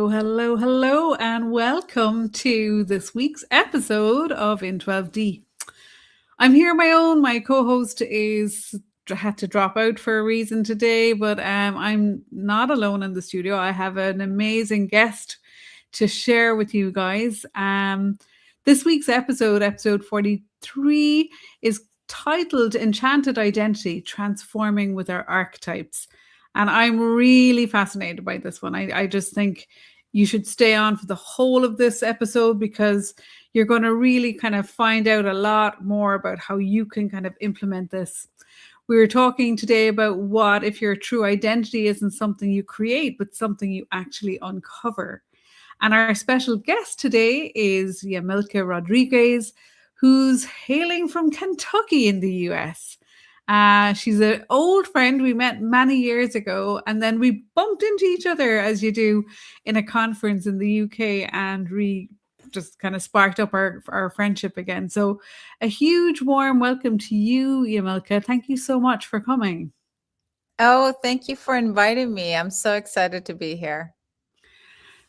Hello, hello, and welcome to this week's episode of in12d. I'm here on my own. My co-host is had to drop out for a reason today, but I'm not alone in the studio. I have an amazing guest to share with you guys. This week's episode 43, is titled Enchanted Identity, Transforming with Our Archetypes. And I'm really fascinated by this one. I just think you should stay on for the whole of this episode because you're going to really kind of find out a lot more about how you can kind of implement this. We're talking today about what if your true identity isn't something you create, but something you actually uncover. And our special guest today is Yamilca Rodriguez, who's hailing from Kentucky in the US. She's an old friend we met many years ago, and then we bumped into each other, as you do, in a conference in the UK, and we just kind of sparked up our friendship again. So a huge warm welcome to you, Yamilca. Thank you so much for coming. Oh, thank you for inviting me. I'm so excited to be here.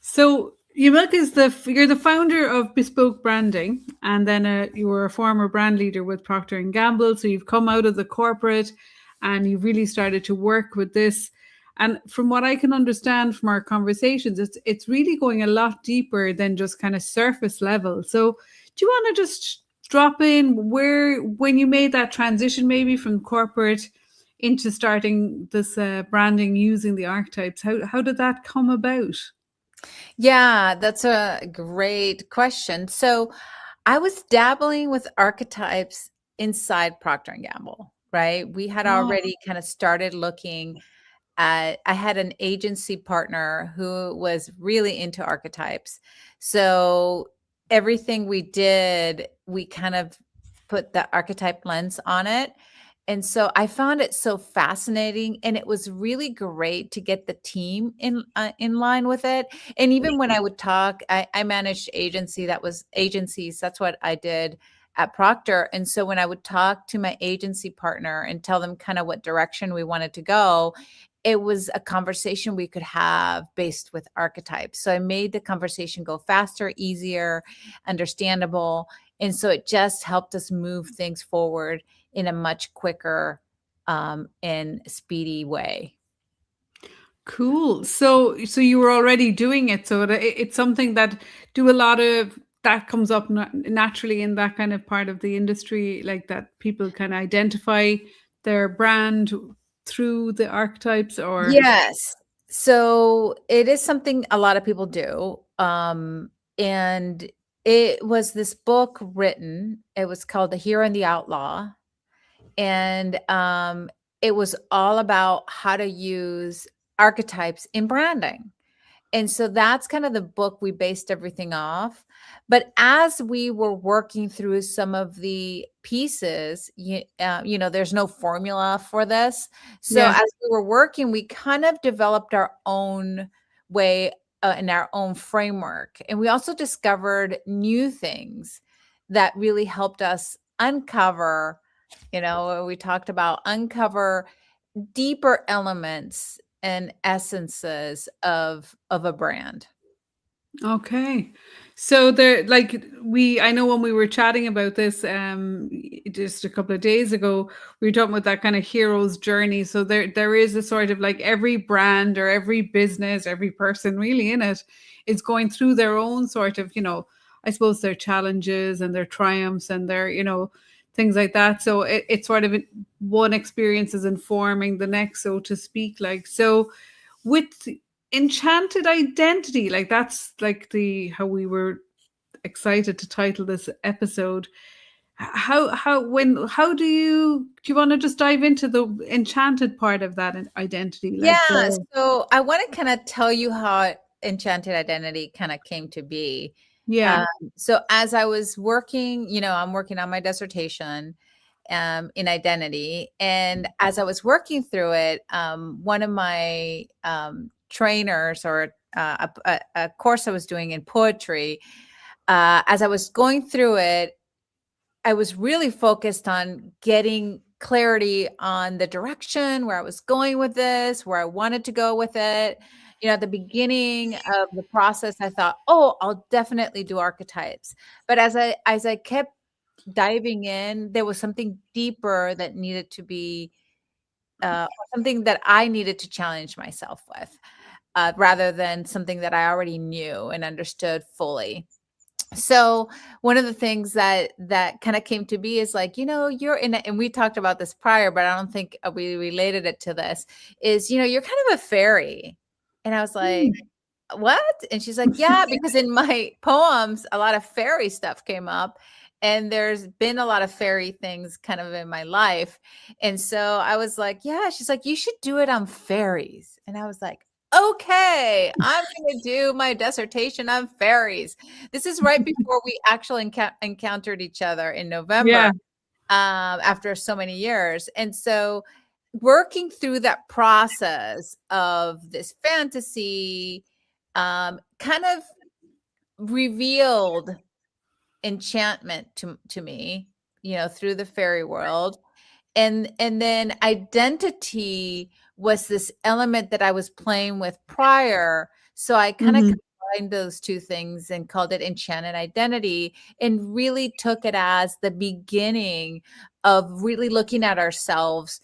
So Yamilca you're the founder of Bespoke Branding, and then you were a former brand leader with Procter Gamble. So you've come out of the corporate, and you've really started to work with this. And from what I can understand from our conversations, it's really going a lot deeper than just kind of surface level. So do you want to just drop in when you made that transition, maybe from corporate into starting this branding using the archetypes? How did that come about? Yeah, that's a great question. So I was dabbling with archetypes inside Procter & Gamble, right? We had Oh, already kind of started looking at, I had an agency partner who was really into archetypes. So everything we did, we kind of put the archetype lens on it. And so I found it so fascinating, and it was really great to get the team in line with it. And even when I would talk, I managed agencies. That's what I did at Procter. And so when I would talk to my agency partner and tell them kind of what direction we wanted to go, it was a conversation we could have based with archetypes. So I made the conversation go faster, easier, understandable. And so it just helped us move things forward in a much quicker and speedy way. cool. So you were already doing it. So it's something that do a lot of that comes up naturally in that kind of part of the industry, like that people can identify their brand through the archetypes or Yes. So it is something a lot of people do. And it was this book written, it was called The Hero and the Outlaw. And it was all about how to use archetypes in branding. And so that's kind of the book we based everything off. But as we were working through some of the pieces, there's no formula for this. So yeah. as we were working, we kind of developed our own way and our own framework. And we also discovered new things that really helped us uncover, we talked about uncover deeper elements and essences of a brand. Okay. So there I know when we were chatting about this just a couple of days ago, we were talking about that kind of hero's journey. So there is a sort of like every brand or every business, every person really in it is going through their own sort of, I suppose their challenges and their triumphs and their, things like that. So it's sort of one experience is informing the next, so to speak. Like so with Enchanted Identity, like that's like the how we were excited to title this episode. How do you want to just dive into the enchanted part of that identity, like Yeah, the so I want to kind of tell you how Enchanted Identity kind of came to be. yeah. Um, so as I was working, I'm working on my dissertation in identity, and as I was working through it, one of my trainers or a course I was doing in poetry, as I was going through it, I was really focused on getting clarity on the direction where I was going with this, where I wanted to go with it. At the beginning of the process, I thought, oh, I'll definitely do archetypes. But as I kept diving in, there was something deeper that needed to be something that I needed to challenge myself with, rather than something that I already knew and understood fully. So one of the things that kind of came to be is like, you're in and we talked about this prior, but I don't think we related it to this, is, you're kind of a fairy. And I was like, what? And she's like, yeah, because in my poems, a lot of fairy stuff came up. And there's been a lot of fairy things kind of in my life. And so I was like, yeah, she's like, you should do it on fairies. And I was like, okay, I'm going to do my dissertation on fairies. This is right before we actually encountered each other in November, Yeah. after so many years. And so working through that process of this fantasy, kind of revealed enchantment to me, through the fairy world. And then identity was this element that I was playing with prior. So I kind of Mhm. combined those two things and called it Enchanted Identity, and really took it as the beginning of really looking at ourselves,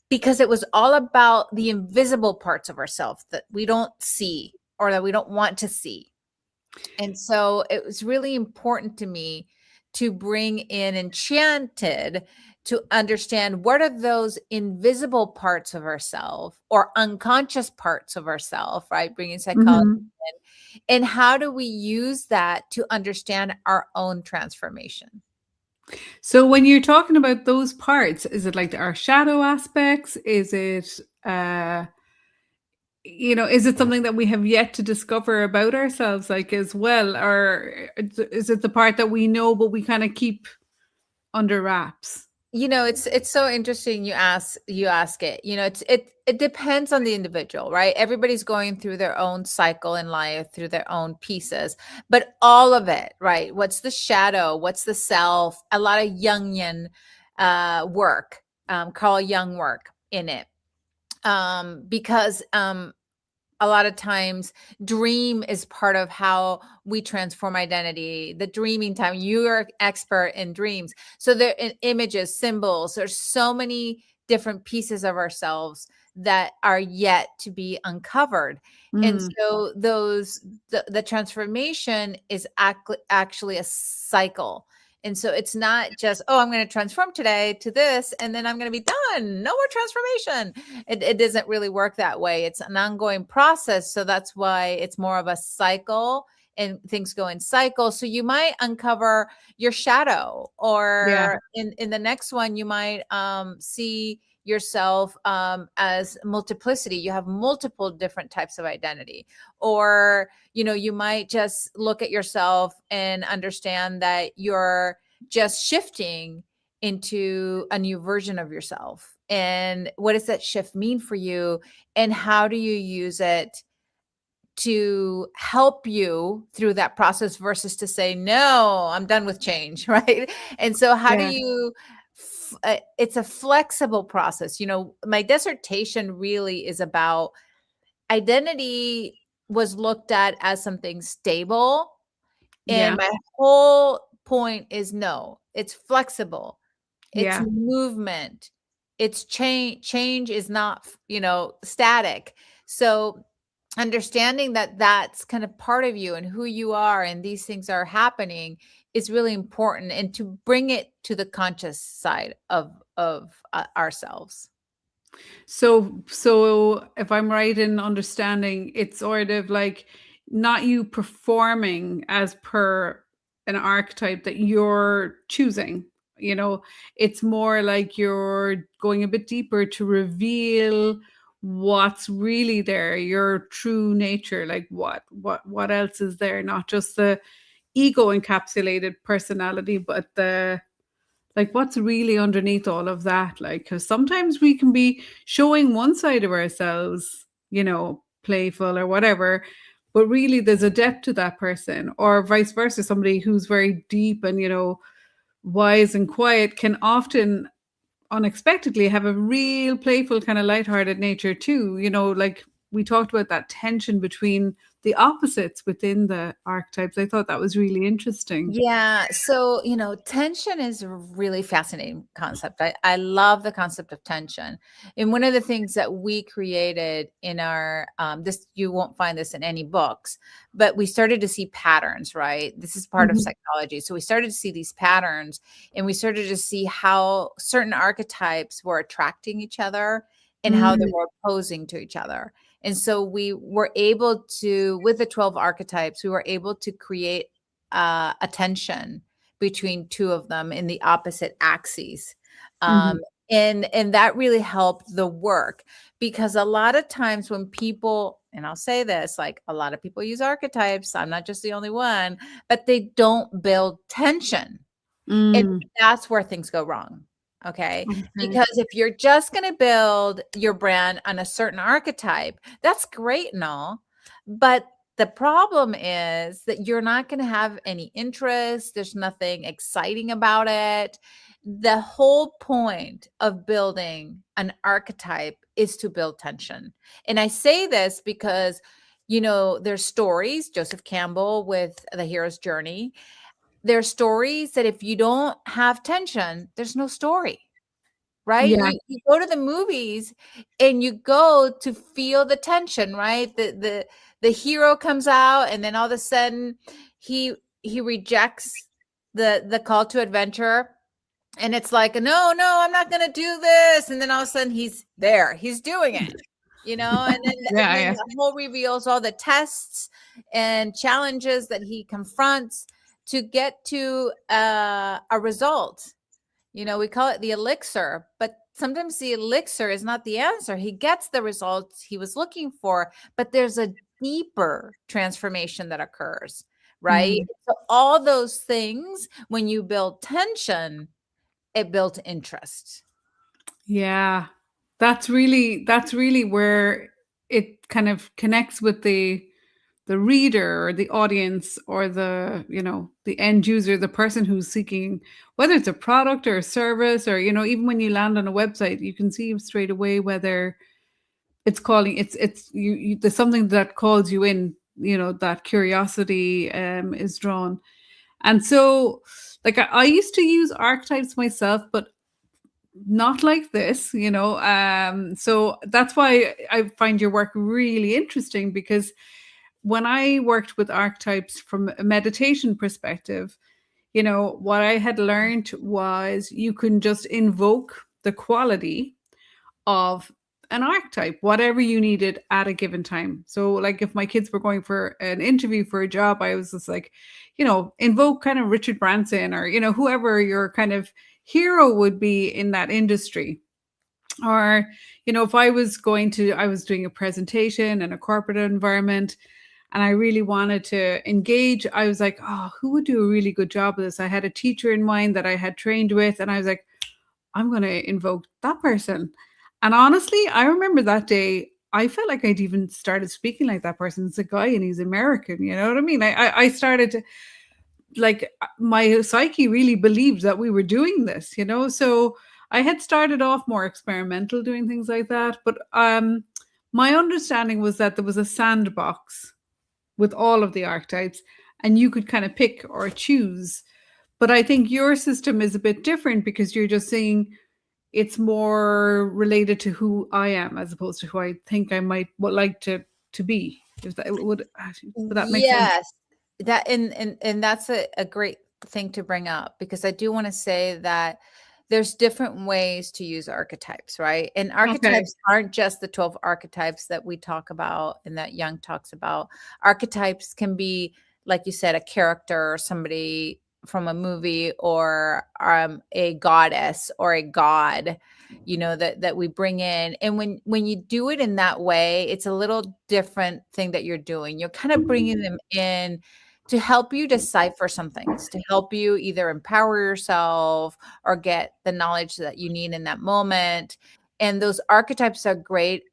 because it was all about the invisible parts of ourselves that we don't see or that we don't want to see. And so it was really important to me to bring in Enchanted to understand what are those invisible parts of ourselves or unconscious parts of ourselves, right? Bringing psychology Mhm. in. And how do we use that to understand our own transformation? So when you're talking about those parts, is it like our shadow aspects? Is it is it something that we have yet to discover about ourselves, like, as well, or is it the part that we know but we kind of keep under wraps? It's so interesting you ask it. It depends on the individual, right? Everybody's going through their own cycle in life, through their own pieces, but all of it, right? What's the shadow? What's the self? A lot of Jungian work, Carl Jung work in it, because a lot of times dream is part of how we transform identity. The dreaming time, you are expert in dreams, so there in images, symbols, there's so many different pieces of ourselves that are yet to be uncovered. And Mm, so the transformation is actually a cycle. And so it's not just, oh, I'm going to transform today to this and then I'm going to be done, no more transformation. It doesn't really work that way. It's an ongoing process. So that's why it's more of a cycle, and things go in cycles. So you might uncover your shadow, yeah, or in the next one, you might see yourself as multiplicity. You have multiple different types of identity. Or, you might just look at yourself and understand that you're just shifting into a new version of yourself. And what does that shift mean for you? And how do you use it to help you through that process versus to say, no, I'm done with change, right? And so, how do yeah, you? It's a flexible process. My dissertation really is about identity was looked at as something stable. And yeah, my whole point is, no, it's flexible. It's yeah. movement. It's change. Change is not, static. So understanding that that's kind of part of you and who you are, and these things are happening, is really important, and to bring it to the conscious side of ourselves. So if I'm right in understanding, it's sort of like not you performing as per an archetype that you're choosing. You know, it's more like you're going a bit deeper to reveal what's really there, your true nature, like what else is there, not just the ego encapsulated personality, but the like what's really underneath all of that, like, because sometimes we can be showing one side of ourselves, playful or whatever, but really there's a depth to that person, or vice versa. Somebody who's very deep and wise and quiet can often unexpectedly have a real playful kind of lighthearted nature too, like we talked about that tension between the opposites within the archetypes. I thought that was really interesting. Yeah. So, tension is a really fascinating concept. I love the concept of tension. And one of the things that we created in our, this, you won't find this in any books, but we started to see patterns, right? This is part of Mhm. psychology. So we started to see these patterns, and we started to see how certain archetypes were attracting each other and how they Mm, were opposing to each other. And so we were able to, with the 12 archetypes, we were able to create a tension between two of them in the opposite axes. Um, mhm. and that really helped the work, because a lot of times when people, and I'll say this, like, a lot of people use archetypes, I'm not just the only one, but they don't build tension. And Mm, that's where things go wrong. Okay. okay. Because if you're just going to build your brand on a certain archetype, that's great and all. But the problem is that you're not going to have any interest. There's nothing exciting about it. The whole point of building an archetype is to build tension. And I say this because, there's stories, Joseph Campbell with The Hero's Journey. There's stories that if you don't have tension, there's no story, right? Yeah. You go to the movies and you go to feel the tension, right? The hero comes out, and then all of a sudden he he rejects the call to adventure, and it's like, no, I'm not going to do this, and then all of a sudden he's doing it. And Yeah, then yeah. the whole reveals all the tests and challenges that he confronts to get to a result. We call it the elixir, but sometimes the elixir is not the answer. He gets the results he was looking for, but there's a deeper transformation that occurs, right? Mm. So all those things, when you build tension, it builds interest. Yeah. That's really where it kind of connects with the reader or the audience or the end user, the person who's seeking, whether it's a product or a service, or even when you land on a website, you can see straight away whether it's calling it's there's something that calls you in, that curiosity is drawn. And so, like, I used to use archetypes myself, but not like this, so that's why I find your work really interesting, because when I worked with archetypes from a meditation perspective, what I had learned was you can just invoke the quality of an archetype, whatever you needed at a given time. So, like, if my kids were going for an interview for a job, I was just like, invoke kind of Richard Branson, or, whoever your kind of hero would be in that industry. Or, if I was doing a presentation in a corporate environment and I really wanted to engage, I was like, oh, who would do a really good job of this? I had a teacher in mind that I had trained with, and I was like, I'm going to invoke that person. And honestly, I remember that day, I felt like I'd even started speaking like that person. It's a guy and he's American. You know what I mean? I started to, like, my psyche really believed that we were doing this, So I had started off more experimental doing things like that. But my understanding was that there was a sandbox with all of the archetypes, and you could kind of pick or choose. But I think your system is a bit different, because you're just saying it's more related to who I am as opposed to who I think I might would like to be. If that would that make sense? Yes. That and that's a great thing to bring up, because I do want to say that there's different ways to use archetypes, right? And Okay. archetypes aren't just the 12 archetypes that we talk about and that Young talks about. Archetypes can be, like you said, a character or somebody from a movie, or a goddess or a god, that we bring in. And when you do it in that way, it's a little different thing that you're doing. You're kind of bringing them in to help you decipher some things, to help you either empower yourself or get the knowledge that you need in that moment. And those archetypes are great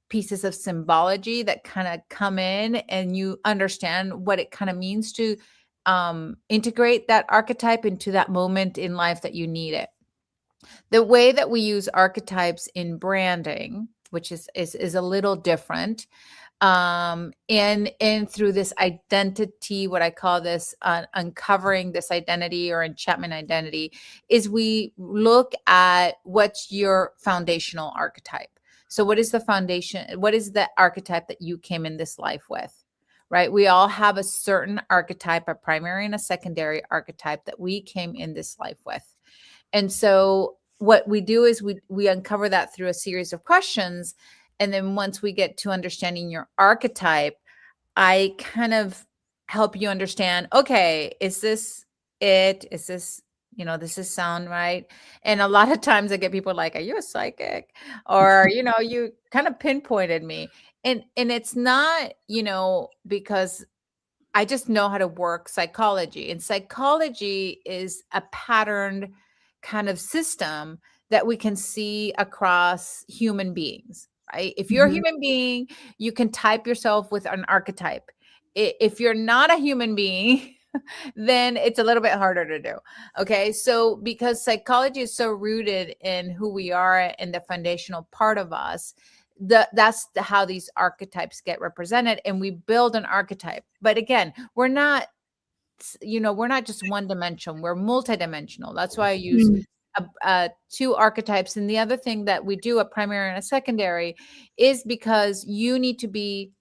pieces of symbology that kind of come in, and you understand what it kind of means to integrate that archetype into that moment in life that you need it. The way that we use archetypes in branding which is a little different. And through this identity, what I call this uncovering this identity or enchantment identity, is we look at what's your foundational archetype. So what is the foundation? What is the archetype that you came in this life with? Right? We all have a certain archetype, a primary and a secondary archetype that we came in this life with. And so what we do is we uncover that through a series of questions. And then once we get to understanding your archetype, I kind of help you understand, okay, is this it? Is this, does this sound right? And a lot of times I get people like, are you a psychic? Or, you kind of pinpointed me. And it's not, because I just know how to work psychology. And psychology is a patterned kind of system that we can see across human beings, right? If you're a Mhm. human being, you can type yourself with an archetype. If you're not a human being, then it's a little bit harder to do. Okay. So, because psychology is so rooted in who we are and the foundational part of us, that's how these archetypes get represented, and we build an archetype. But again, we're not just one dimension, we're multidimensional. That's why I use Mm. two archetypes. And the other thing that we do, a primary and a secondary, is because you need to be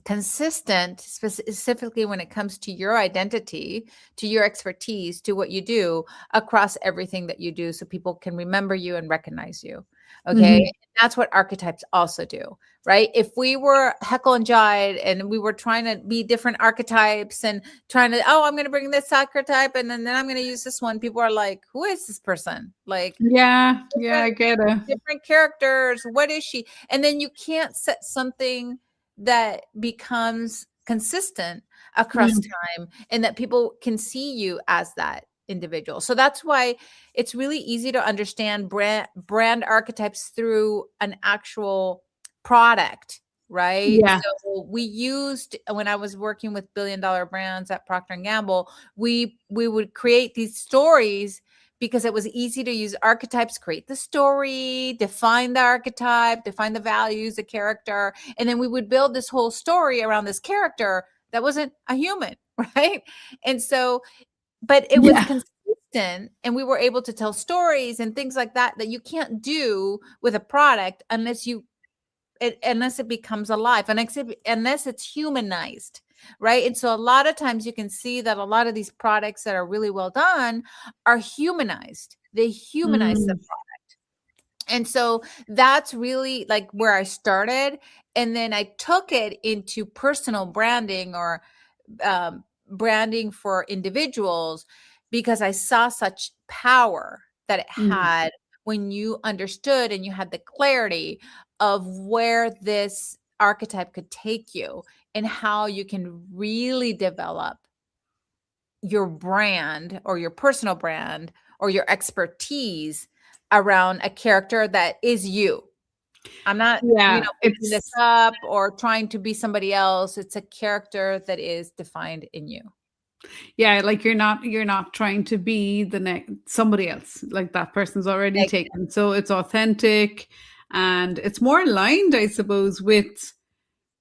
consistent, specifically when it comes to your identity, to your expertise, to what you do across everything that you do, so people can remember you and recognize you. Okay. Mhm. That's what archetypes also do, right? If we were Heckle and Jide and we were trying to be different archetypes and trying to, oh, I'm going to bring this archetype and then I'm going to use this one, people are like, who is this person? Like, Yeah, yeah, I different get it. different characters. What is she? And then you can't set something that becomes consistent across Mm. time and that people can see you as that individual. So that's why it's really easy to understand brand archetypes through an actual product, right? Yeah. So we used, when I was working with billion-dollar brands at Procter Gamble, we would create these stories because it was easy to use archetypes, create the story, define the archetype, define the values, the character, and then we would build this whole story around this character that wasn't a human, right? And so, but it was Yeah. consistent, and we were able to tell stories and things like that that you can't do with a product unless it becomes alive, and unless it's humanized, right? And so a lot of times you can see that a lot of these products that are really well done are humanized. They humanize the Mm. product. And so that's really like where I started. And then I took it into personal branding, or branding for individuals, because I saw such power that it Mm. had when you understood and you had the clarity of where this archetype could take you and how you can really develop your brand or your personal brand or your expertise around a character that is you. I'm not, Yeah, making this it's up or trying to be somebody else. It's a character that is defined in you. yeah, like you're not trying to be the next somebody else. Like that person's already Like, taken. So it's authentic and it's more aligned, I suppose, with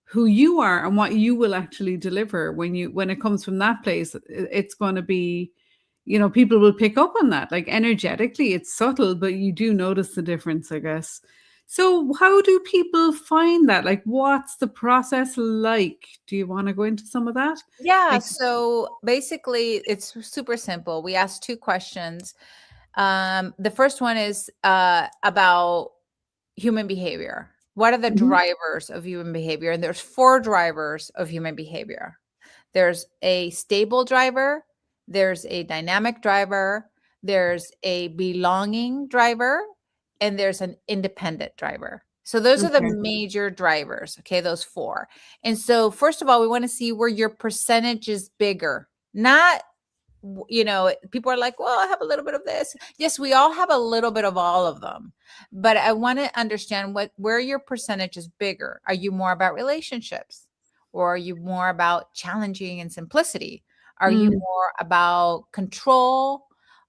who you are and what you will actually deliver when it comes from that place. It's going to be, people will pick up on that. Like energetically, it's subtle, but you do notice the difference, I guess. So how do people find that? Like, what's the process like? Do you want to go into some of that? yeah. Like, So basically, it's super simple. We ask two questions. The first one is about human behavior. What are the mhm, drivers of human behavior? And there's four drivers of human behavior. There's a stable driver, there's a dynamic driver, there's a belonging driver, and there's an independent driver. So those are the okay. major drivers, okay, those four. And so first of all, we want to see where your percentage is bigger. Not, people are like, well, I have a little bit of this. Yes, we all have a little bit of all of them. But I want to understand where your percentage is bigger. Are you more about relationships? Or are you more about challenging and simplicity? Are you Mm, more about control?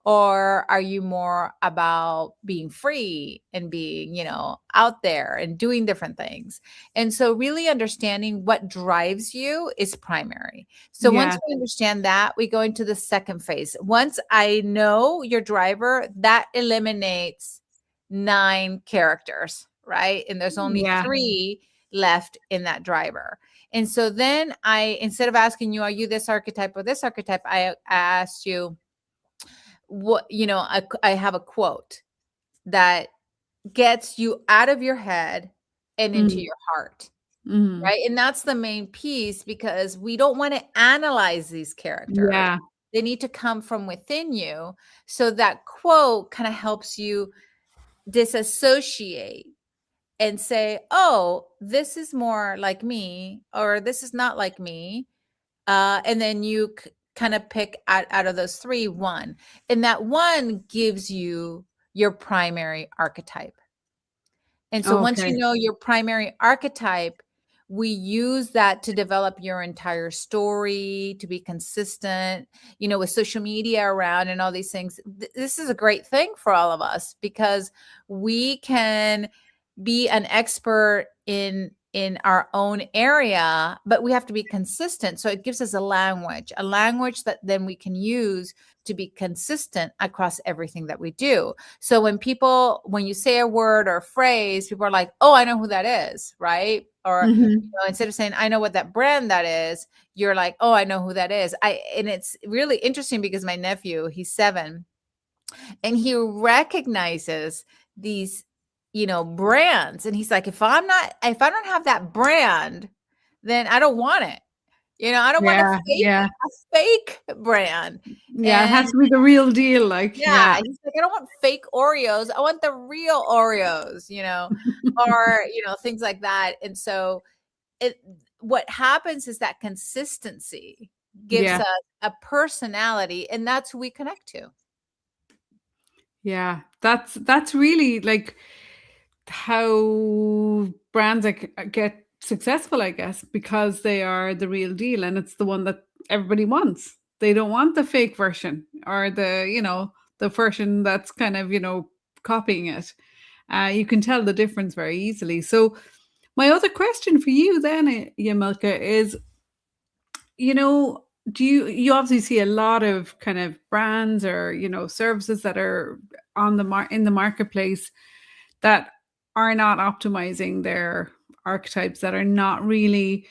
Or are you more about being free and being, out there and doing different things? And so really understanding what drives you is primary. So once Yeah. we understand that, we go into the second phase. Once I know your driver, that eliminates 9 characters, right? And there's only Yeah. 3 left in that driver. And so then instead of asking you, are you this archetype or this archetype? I asked you, what, I have a quote that gets you out of your head and into Mm. your heart, Mm. right? And that's the main piece, because we don't want to analyze these characters. Yeah. They need to come from within you. So that quote kind of helps you disassociate and say, oh, this is more like me, or this is not like me. And then you kind of pick out of those 3, one. And that one gives you your primary archetype. And so once you Okay. know your primary archetype, we use that to develop your entire story, to be consistent, with social media around and all these things. This is a great thing for all of us, because we can be an expert in our own area, but we have to be consistent. So it gives us a language that then we can use to be consistent across everything that we do. So when you say a word or a phrase, people are like, oh, I know who that is, right? Or Mhm. instead of saying, I know what that brand that is, you're like, oh, I know who that is. And it's really interesting, because my nephew, he's 7, and he recognizes these, brands. And he's like, if I don't have that brand, then I don't want it. I don't want Yeah. Yeah. a fake brand. Yeah. It has And to be the real deal. Like, yeah, yeah. he's like, I don't want fake Oreos. I want the real Oreos, or, things like that. And so it what happens is that consistency gives Yeah. us a personality, and that's who we connect to. Yeah. That's really like how brands get successful, I guess, because they are the real deal and it's the one that everybody wants. They don't want the fake version or the version that's kind of, copying it. You can tell the difference very easily. So, my other question for you then, Yamilca, is, you know, you obviously see a lot of kind of brands or, services that are on in the marketplace that are not optimizing their archetypes, that are not really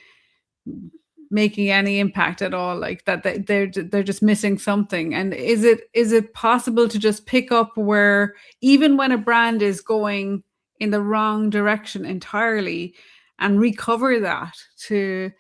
making any impact at all, like that they're just missing something. And is it possible to just pick up where, even when a brand is going in the wrong direction entirely, and recover that to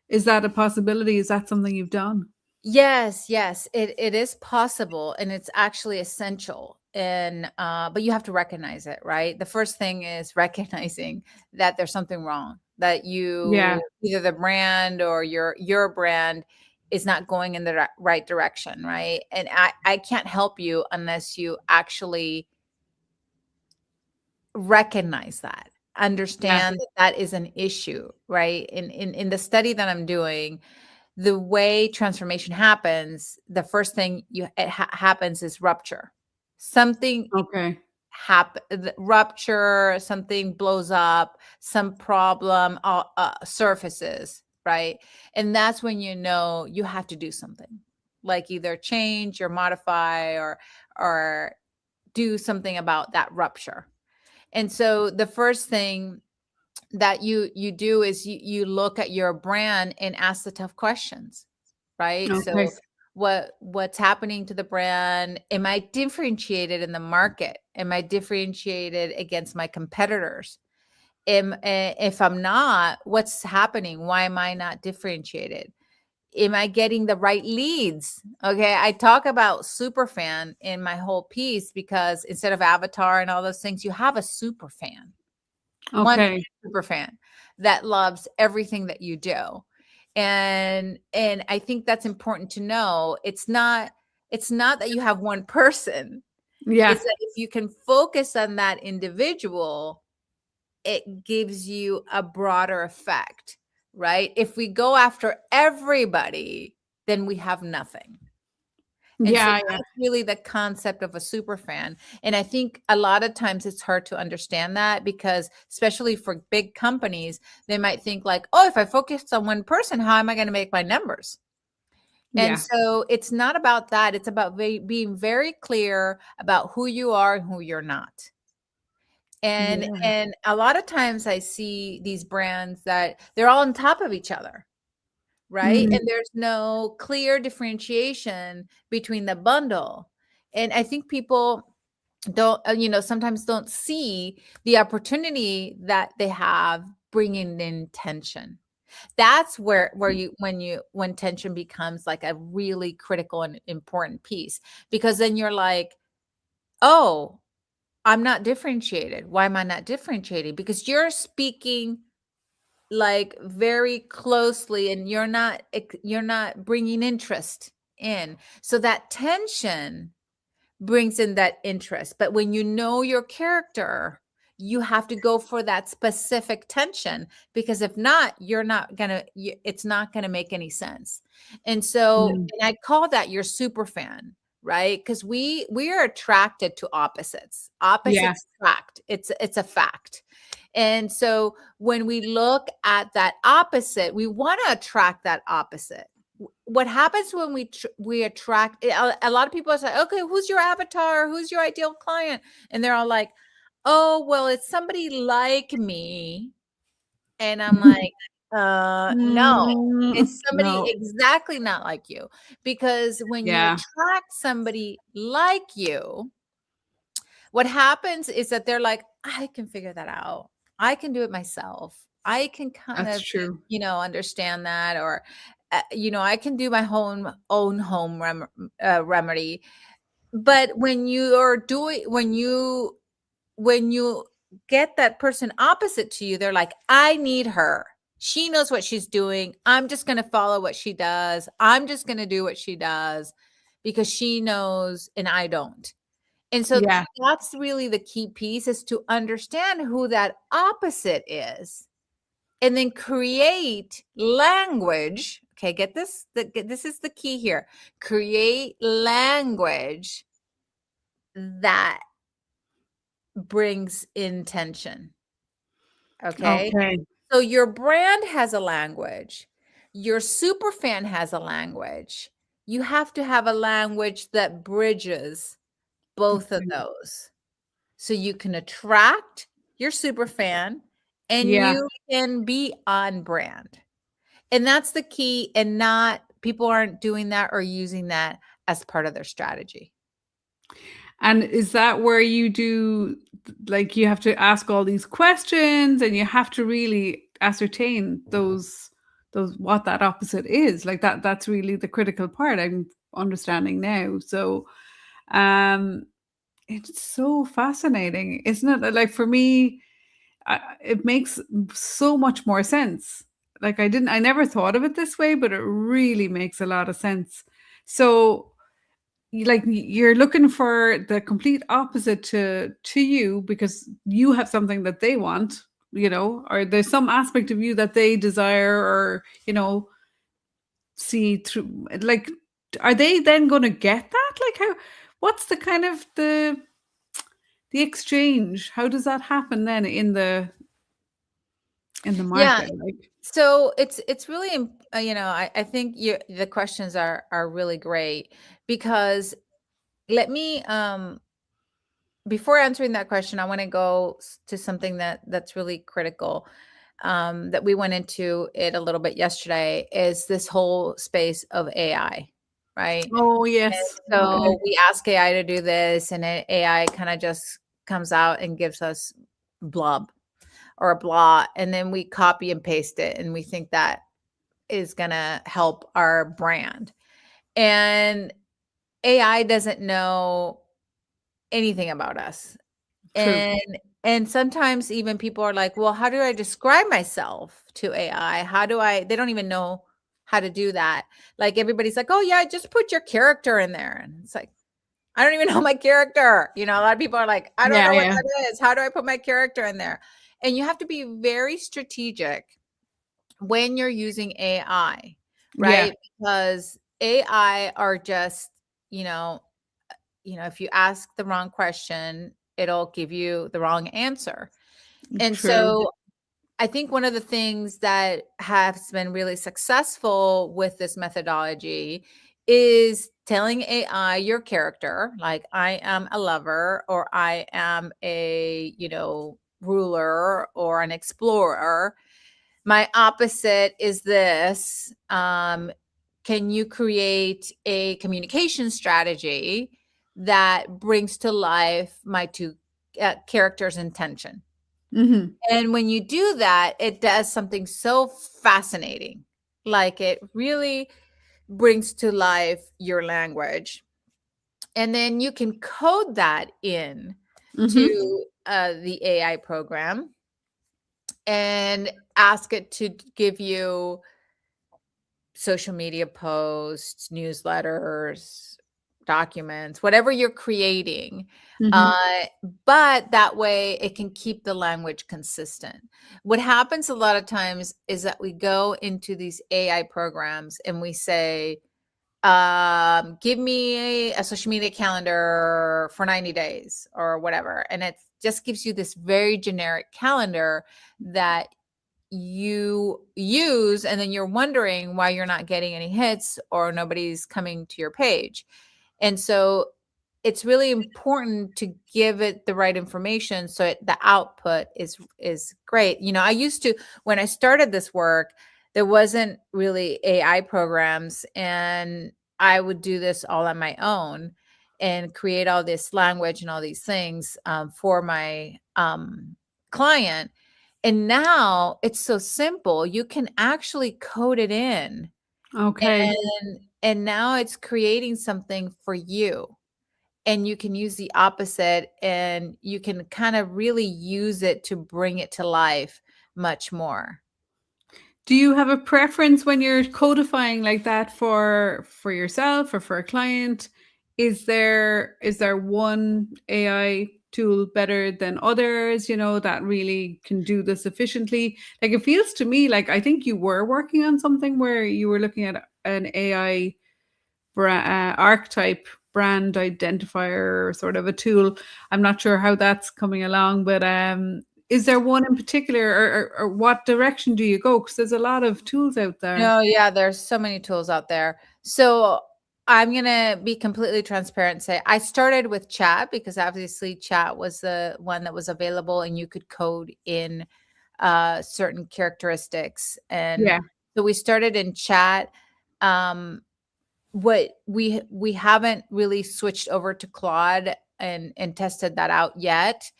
is that a possibility? Is that something you've done? Yes, yes, it is possible, and it's actually essential. And but you have to recognize it, right? The first thing is recognizing that there's something wrong, that Yeah. you, either the brand or your brand, is not going in the right direction, right? And I can't help you unless you actually recognize that, Yeah. understand that that is an issue, right? In the study that I'm doing, the way transformation happens, the first thing happens is rupture. Something Okay. rupture, something blows up, some problem surfaces, right? And that's when you have to do something, like either change or modify, or do something about that rupture. And so the first thing that you do is you look at your brand and ask the tough questions, right? Okay. So what's happening to the brand? Am I differentiated in the market? Am I differentiated against my competitors? If I'm not, what's happening? Why am I not differentiated? Am I getting the right leads? Okay, I talk about super fan in my whole piece, because instead of avatar and all those things, you have a super fan, one Okay. super fan that loves everything that you do. And I think that's important to know. It's not that you have one person. Yeah. It's that if you can focus on that individual, it gives you a broader effect, right? If we go after everybody, then we have nothing. And so Yeah, yeah. that's really the concept of a super fan. And I think a lot of times it's hard to understand that because, especially for big companies, they might think like, oh, if I focus on one person, how am I going to make my numbers? And Yeah. so it's not about that. It's about being very clear about who you are and who you're not. Yeah. And a lot of times I see these brands that they're all on top of each other, right? Mhm. And there's no clear differentiation between the bundle. And I think people don't, sometimes don't see the opportunity that they have bringing in tension. That's where you when tension becomes like a really critical and important piece, because then you're like, oh, I'm not differentiated. Why am I not differentiating? Because you're speaking like very closely and you're not bringing interest in. So that tension brings in that interest. But when you know your character, you have to go for that specific tension, because if not, it's not going to make any sense. And so, Mm. and I call that your super fan, right? Because we are attracted to opposites. Yeah, Opposites attract. It's a fact. And so when we look at that opposite, we want to attract that opposite. What happens when we attract a lot of people say, okay, who's your avatar, who's your ideal client, and they're all like, oh, well, it's somebody like me. And I'm like, no, it's somebody no. exactly not like you. Because when you Yeah, attract somebody like you, what happens is that they're like, I can figure that out. I can do it myself. I can kind that's of, true. understand that, or, I can do my own home remedy. But when you get that person opposite to you, they're like, I need her. She knows what she's doing. I'm just going to follow what she does. I'm just going to do what she does because she knows and I don't. And so Yeah. that's really the key piece, is to understand who that opposite is and then create language. Okay, get this. This is the key here. Create language that brings intention. Okay. Okay. So your brand has a language. Your super fan has a language. You have to have a language that bridges both of Okay. those. So you can attract your super fan and Yeah. you can be on brand. And that's the key. And not people aren't doing that or using that as part of their strategy. And is that where you do, like, you have to ask all these questions and you have to really ascertain those what that opposite is? Like that's really the critical part I'm understanding now. So, um it's so fascinating, isn't it? Like for me, it makes so much more sense. Like I never thought of it this way, but it really makes a lot of sense. So like you're looking for the complete opposite to you because you have something that they want, or there's some aspect of you that they desire, or see through. Like, are they then going to get that? Like, what's the kind of the exchange? How does that happen then in the Yeah. market? Like, So it's really, I think the questions are really great, because let me, before answering that question, I want to go to something that's really critical, that we went into it a little bit yesterday, is this whole space of AI, right? oh And yes, okay, so we ask AI to do this, and AI kind of just comes out and gives us blob or a blah, and then we copy and paste it, and we think that is going to help our brand. And AI doesn't know anything about us. true, And sometimes even people are like, "Well, how do I describe myself to AI? How do I?" They don't even know how to do that. Like everybody's like, "Oh yeah, just put your character in there." And it's like, I don't even know my character. A lot of people are like, "I don't yeah, know what yeah, that is. How do I put my character in there?" And you have to be very strategic when you're using AI, yeah, right? Because AI are just you know, if you ask the wrong question, it'll give you the wrong answer. And True. so I think one of the things that has been really successful with this methodology is telling AI your character, like I am a lover or I am a, ruler or an explorer. My opposite is this. Can you create a communication strategy that brings to life my two characters' intention? Hmm. And when you do that, it does something so fascinating. Like it really brings to life your language. And then you can code that in Hmm. to the AI program and ask it to give you social media posts, newsletters, documents, whatever you're creating. Hmm. Uh, but that way it can keep the language consistent. What happens a lot of times is that we go into these AI programs and we say, give me a social media calendar for 90 days or whatever. And it just gives you this very generic calendar that you use, and then you're wondering why you're not getting any hits or nobody's coming to your page. And so it's really important to give it the right information so the output is great. I used to, when I started this work, there wasn't really AI programs, and I would do this all on my own and create all this language and all these things for my client. And now it's so simple. You can actually code it in, Okay. and now it's creating something for you. And you can use the opposite, and you can kind of really use it to bring it to life much more. Do you have a preference when you're codifying like that for yourself or for a client? Is there one AI tool better than others, that really can do this efficiently? Like it feels to me like I think you were working on something where you were looking at an AI archetype brand identifier, sort of a tool. I'm not sure how that's coming along, but is there one in particular, or what direction do you go? Because there's a lot of tools out there. No, yeah, there's so many tools out there. So I'm gonna be completely transparent and say I started with chat because obviously chat was the one that was available and you could code in certain characteristics. And Yeah, so we started in chat. Um, what we haven't really switched over to Claude and tested that out yet.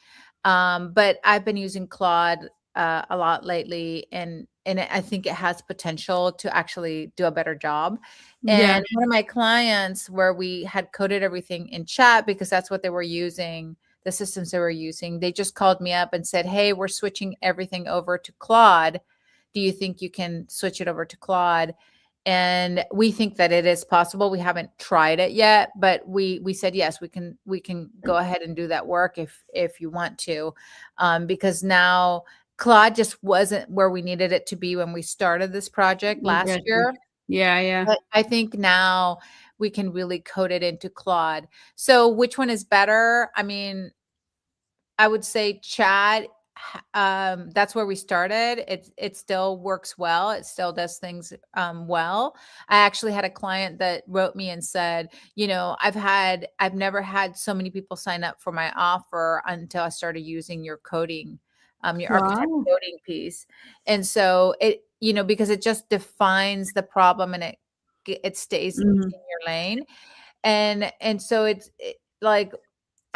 But I've been using Claude a lot lately, and I think it has potential to actually do a better job. yeah. And one of my clients, where we had coded everything in chat because that's what they were using, the systems they were using, they just called me up and said, "Hey, we're switching everything over to Claude. Do you think you can switch it over to Claude?" And we think that it is possible. We haven't tried it yet, but we said yes, we can go ahead and do that work if you want to, because now Claude just wasn't where we needed it to be when we started this project I last get you. year. Yeah, yeah. But I think now we can really code it into Claude. So which one is better? I mean, I would say chat. That's where we started. It still works well. It still does things well. I actually had a client that wrote me and said, I've never had so many people sign up for my offer until I started using your coding, your archetype Wow. coding piece. And so because it just defines the problem, and it stays in Mhm. your lane. And so like,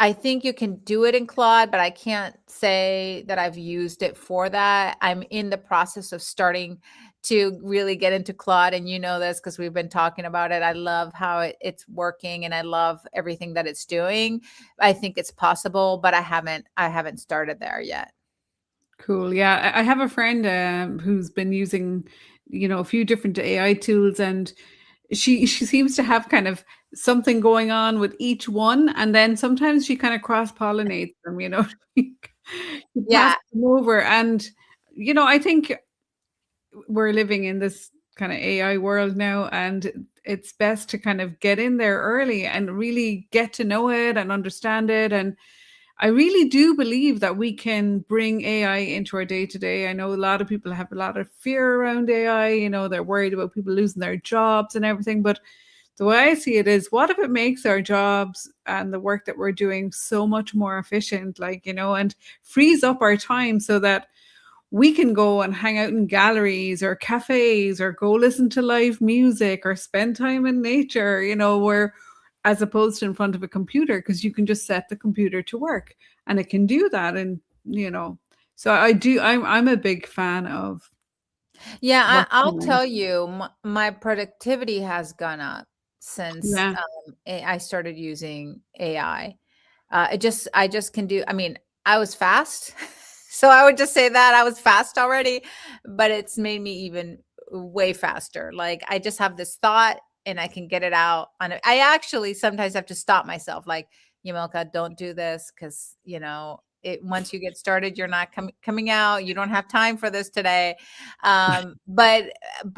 I think you can do it in Claude, but I can't say that I've used it for that. I'm in the process of starting to really get into Claude, and you know this because we've been talking about it. I love how it's working, and I love everything that it's doing. I think it's possible, but I haven't started there yet. Cool. Yeah, I have a friend who's been using, a few different AI tools, and she seems to have kind of something going on with each one, and then sometimes she kind of cross pollinates them. She passes Yeah. them over, and I think we're living in this kind of AI world now, and it's best to kind of get in there early and really get to know it and understand it. And I really do believe that we can bring AI into our day to day. I know a lot of people have a lot of fear around AI. They're worried about people losing their jobs and everything. But the way I see it is, what if it makes our jobs and the work that we're doing so much more efficient, and frees up our time so that we can go and hang out in galleries or cafes or go listen to live music or spend time in nature, where as opposed to in front of a computer, because you can just set the computer to work and it can do that. And, so I'm a big fan of Yeah, work I'll from home. tell you, my productivity has gone up since Yeah. I started using AI. I just can do, I mean, I was fast. So I would just say that I was fast already, but it's made me even way faster. Like I just have this thought and I can get it out on it. I actually sometimes have to stop myself, like, Yamilca, don't do this because, once you get started, you're not coming out. You don't have time for this today. But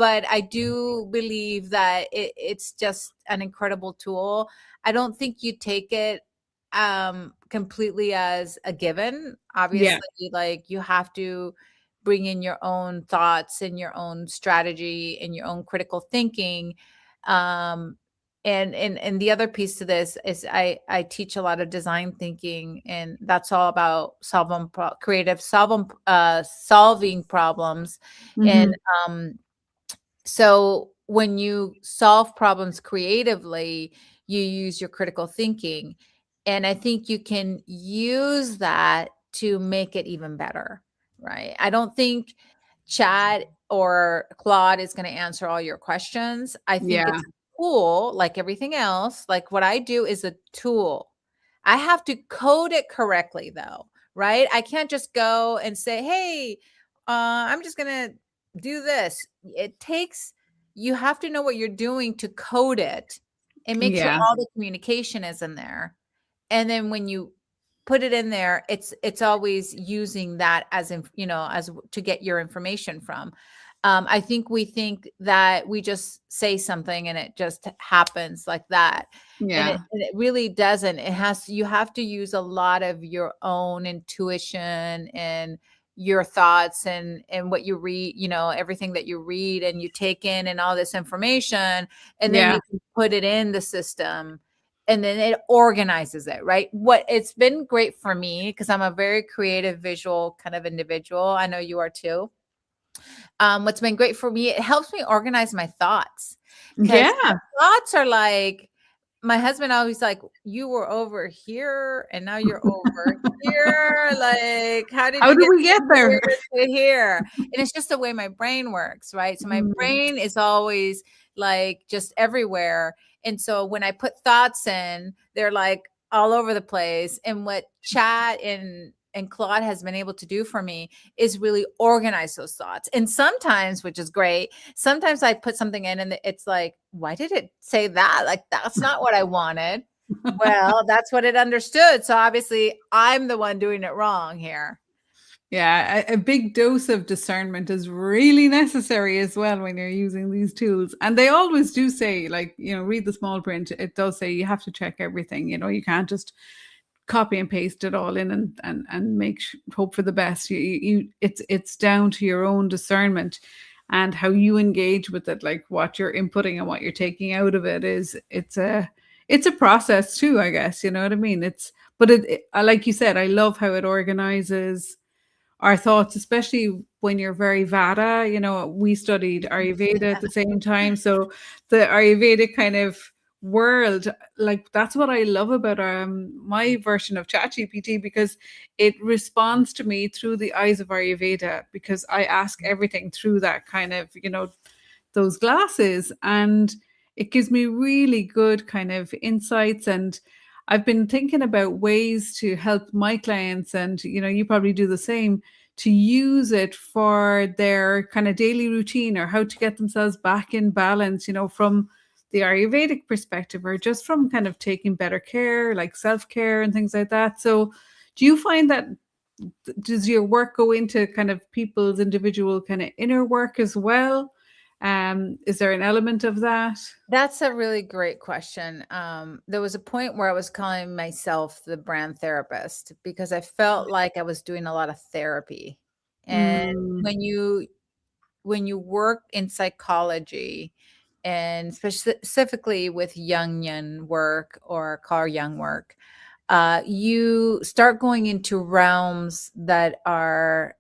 I do believe that it's just an incredible tool. I don't think you take it completely as a given. Yeah. Obviously, like you have to bring in your own thoughts and your own strategy and your own critical thinking. Um, and the other piece to this is I teach a lot of design thinking, and that's all about creative solving problems. And Hmm. um, so when you solve problems creatively, you use your critical thinking. And I think you can use that to make it even better, right? I don't think Chat or Claude is going to answer all your questions. I think Yeah. it's a tool like everything else. Like what I do is a tool. I have to code it correctly though, right? I can't just go and say, hey, I'm just going to do this. It takes, you have to know what you're doing to code it and make sure Yeah. all the communication is in there. And then when you put it in there, it's always using that as as to get your information from. I think we think that we just say something and it just happens like that. Yeah. And it really doesn't. You have to use a lot of your own intuition and your thoughts and what you read, everything that you read and you take in and all this information, and then Yeah. you can put it in the system and then it organizes it, right? What it's been great for me, because I'm a very creative visual kind of individual. I know you are too. What's been great for me, it helps me organize my thoughts, because my Yeah. thoughts are like, my husband always like, you were over here and now you're over here. Like, how did How you do get we get from there? here to here? And it's just the way my brain works, right? So my Mm. brain is always like just everywhere. And so when I put thoughts in, they're like all over the place. And what Chat and Claude has been able to do for me is really organize those thoughts. And sometimes, which is great, sometimes I put something in and it's like, why did it say that? Like, that's not what I wanted. Well, that's what it understood. So obviously, I'm the one doing it wrong here. Yeah, a big dose of discernment is really necessary as well when you're using these tools. And they always do say, like, read the small print. It does say you have to check everything. You can't just copy and paste it all in and hope for the best. It's down to your own discernment and how you engage with it, like what you're inputting and what you're taking out of it. It's a process too, I guess. You know what I mean? But like you said, I love how it organizes our thoughts, especially when you're very Vada. We studied Ayurveda at the same time. So the Ayurvedic kind of world, like that's what I love about my version of ChatGPT, because it responds to me through the eyes of Ayurveda, because I ask everything through that kind of, those glasses, and it gives me really good kind of insights. And I've been thinking about ways to help my clients, and you probably do the same, to use it for their kind of daily routine or how to get themselves back in balance, from the Ayurvedic perspective, or just from kind of taking better care, like self-care and things like that. So do you find that, does your work go into kind of people's individual kind of inner work as well? Is there an element of that? That's a really great question. There was a point where I was calling myself the brand therapist because I felt like I was doing a lot of therapy. And Mm, when you work in psychology, and specifically with Jungian work or Carl Jung work, you start going into realms that are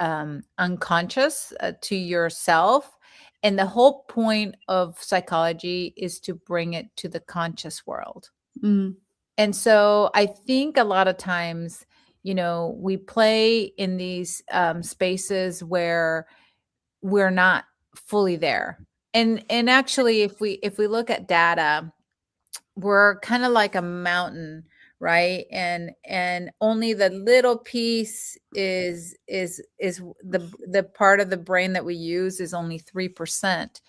unconscious to yourself. And the whole point of psychology is to bring it to the conscious world. mm, And so I think a lot of times, we play in these spaces where we're not fully there. And actually, if we look at data, we're kind of like a mountain, right? And only the little piece is the part of the brain that we use is only 3%.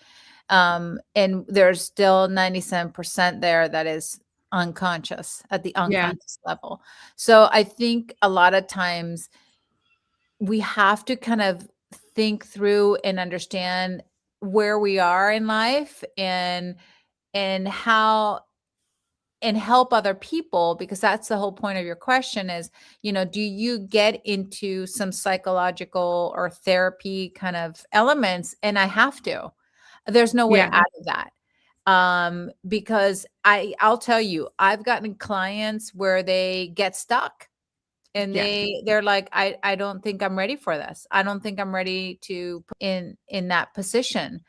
And there's still 97% there that is unconscious, at the yeah, unconscious level. So I think a lot of times we have to kind of think through and understand where we are in life, and how, and help other people, because that's the whole point of your question is, do you get into some psychological or therapy kind of elements? And I have to. There's no way yeah, out of that. Because I'll tell you, I've gotten clients where they get stuck, and yeah. they're like, I don't think I'm ready for this. I don't think I'm ready to put in that position.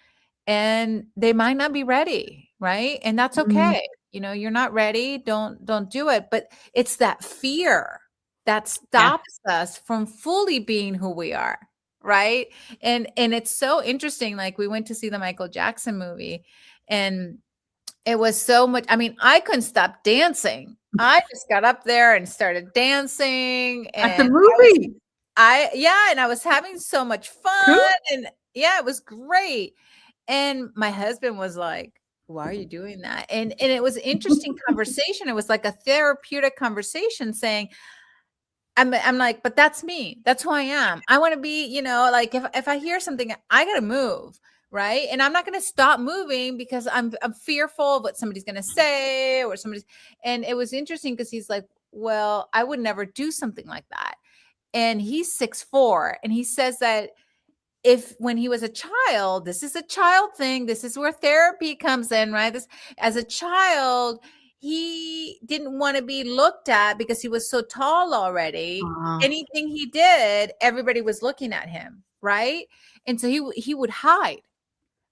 And they might not be ready, right? And that's Mm, okay. You're not ready, don't do it. But it's that fear that yeah. stops us from fully being who we are, right? And it's so interesting. Like, we went to see the Michael Jackson movie, and it was so much. I mean, I couldn't stop dancing. I just got up there and started dancing, At the and movie. and I was having so much Cool. fun, and yeah, it was great. And my husband was like, "Why are you doing that?" And it was an interesting conversation. It was like a therapeutic conversation, saying, I'm like, "But that's me. That's who I am. I want to be, like, if I hear something, I got to move, right? And I'm not going to stop moving because I'm fearful of what somebody's going to say, or somebody's." And it was interesting because he's like, "Well, I would never do something like that." And he's 6'4", and he says that, if when he was a child, this is a child thing, this is where therapy comes in, right? This, as a child, he didn't want to be looked at because he was so tall already. Ah, Anything he did, everybody was looking at him, right? And so he would hide,